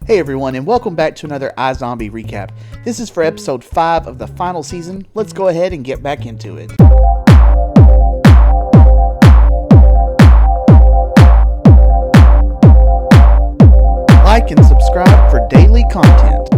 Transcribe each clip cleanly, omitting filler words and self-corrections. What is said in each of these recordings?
Hey everyone, and welcome back to another iZOMBIE recap. This is for episode 5 of the final season. Let's go ahead and get back into it. Like and subscribe for daily content.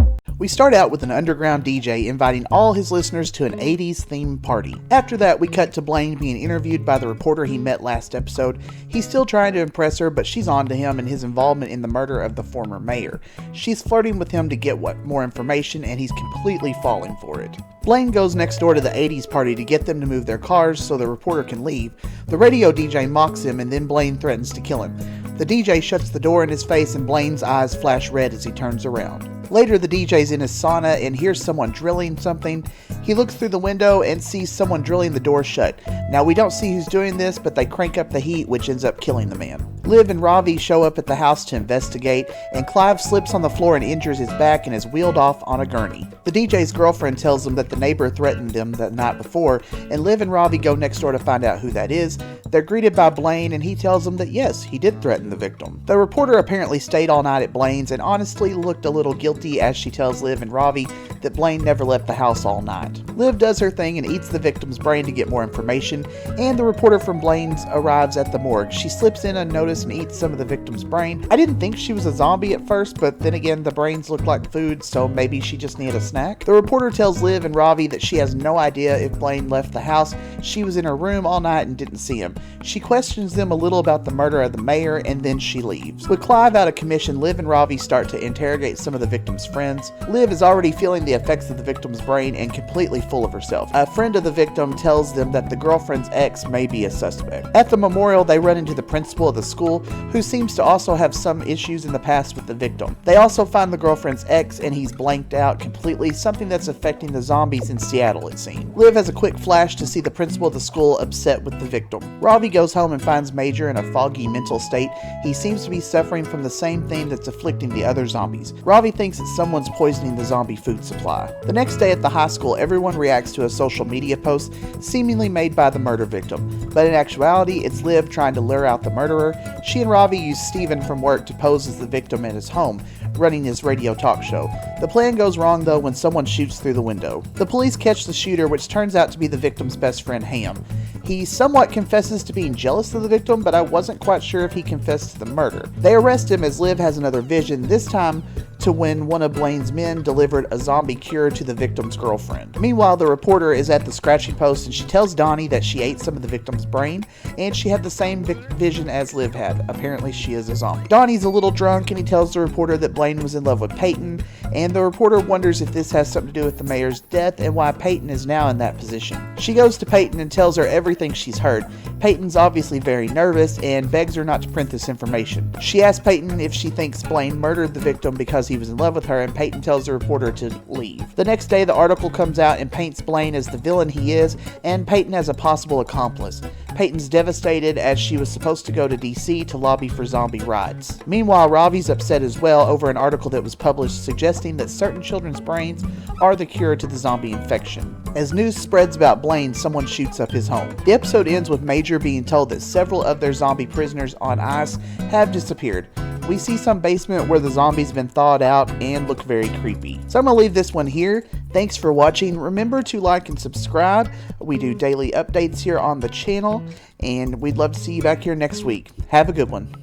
We start out with an underground DJ inviting all his listeners to an 80s themed party. After that, we cut to Blaine being interviewed by the reporter he met last episode. He's still trying to impress her, but she's on to him and his involvement in the murder of the former mayor. She's flirting with him to get more information, and he's completely falling for it. Blaine goes next door to the 80s party to get them to move their cars so the reporter can leave. The radio DJ mocks him, and then Blaine threatens to kill him. The DJ shuts the door in his face, and Blaine's eyes flash red as he turns around. Later, the DJ's in his sauna and hears someone drilling something. He looks through the window and sees someone drilling the door shut. Now, we don't see who's doing this, but they crank up the heat, which ends up killing the man. Liv and Ravi show up at the house to investigate, and Clive slips on the floor and injures his back and is wheeled off on a gurney. The DJ's girlfriend tells them that the neighbor threatened them the night before, and Liv and Ravi go next door to find out who that is. They're greeted by Blaine, and he tells them that yes, he did threaten the victim. The reporter apparently stayed all night at Blaine's and honestly looked a little guilty as she tells Liv and Ravi that Blaine never left the house all night. Liv does her thing and eats the victim's brain to get more information, and the reporter from Blaine's arrives at the morgue. She slips in unnoticed and eats some of the victim's brain. I didn't think she was a zombie at first, but then again, the brains look like food, so maybe she just needed a snack. The reporter tells Liv and Ravi that she has no idea if Blaine left the house. She was in her room all night and didn't see him. She questions them a little about the murder of the mayor, and then she leaves. With Clive out of commission, Liv and Ravi start to interrogate some of the victim's friends. Liv is already feeling the effects of the victim's brain and completely full of herself. A friend of the victim tells them that the girlfriend's ex may be a suspect. At the memorial, they run into the principal of the school, who seems to also have some issues in the past with the victim. They also find the girlfriend's ex, and he's blanked out completely, something that's affecting the zombies in Seattle, it seems. Liv has a quick flash to see the principal of the school upset with the victim. Ravi goes home and finds Major in a foggy mental state. He seems to be suffering from the same thing that's afflicting the other zombies. Ravi thinks that someone's poisoning the zombie food supply. The next day at the high school, everyone reacts to a social media post seemingly made by the murder victim, but in actuality, it's Liv trying to lure out the murderer. She and Ravi use Steven from work to pose as the victim at his home, running his radio talk show. The plan goes wrong though when someone shoots through the window. The police catch the shooter, which turns out to be the victim's best friend Ham. He somewhat confesses to being jealous of the victim, but I wasn't quite sure if he confessed to the murder. They arrest him as Liv has another vision, this time to when one of Blaine's men delivered a zombie cure to the victim's girlfriend. Meanwhile, the reporter is at the scratching post and she tells Donnie that she ate some of the victim's brain and she had the same vision as Liv had. Apparently she is a zombie. Donnie's a little drunk and he tells the reporter that Blaine was in love with Peyton, and the reporter wonders if this has something to do with the mayor's death and why Peyton is now in that position. She goes to Peyton and tells her everything she's heard. Peyton's obviously very nervous and begs her not to print this information. She asks Peyton if she thinks Blaine murdered the victim because he was in love with her, and Peyton tells the reporter to leave. The next day, the article comes out and paints Blaine as the villain he is, and Peyton as a possible accomplice. Peyton's devastated as she was supposed to go to DC to lobby for zombie rights. Meanwhile, Ravi's upset as well over an article that was published suggesting that certain children's brains are the cure to the zombie infection. As news spreads about Blaine, someone shoots up his home. The episode ends with Major being told that several of their zombie prisoners on ice have disappeared. We see some basement where the zombies been thawed out and look very creepy. So I'm going to leave this one here. Thanks for watching. Remember to like and subscribe. We do daily updates here on the channel, and we'd love to see you back here next week. Have a good one.